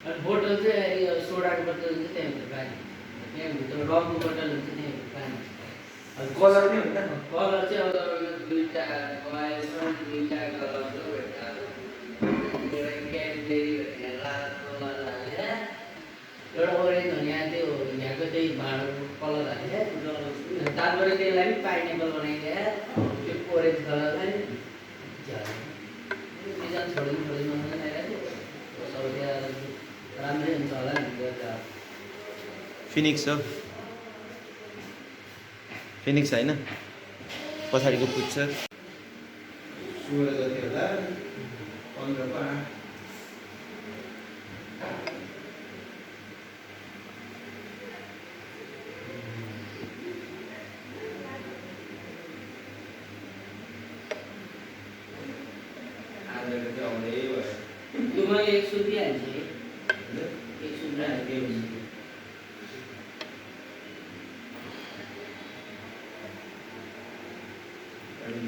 अनि बोतल चाहिँ यो सोडाको बोतल चाहिँ त्यहाँभित्र पानी त्यहाँभित्र रङको बोतल हुन्छ त्यहाँभित्र पानी कलर नै हुन्छ कलर चाहिँ अब तपाईँको दुईवटा दुईवटा कलरको क्याडबेरी भन्ने लाल कलर हालेर एउटा ओरेन्ज भने यहाँ त्यो यहाँको त्यही भाँडोको कलर हालेर तालबाट त्यसलाई पनि पाइनेपल बनाइदिएर त्यो ओरेन्ज कलरलाई डिजाइन छोडिदिनु छोडिदिनु मजाले आइरहेको थियो सब त्यहाँ राम्रै हुन्छ होला नि त्यो फिनिक्स हो फिनिक्स होइन पछाडिको पुच्छ 16 जति होला 15 को 8 त्यो मैले 100 दिइहाल्छु 100 राखेको अनि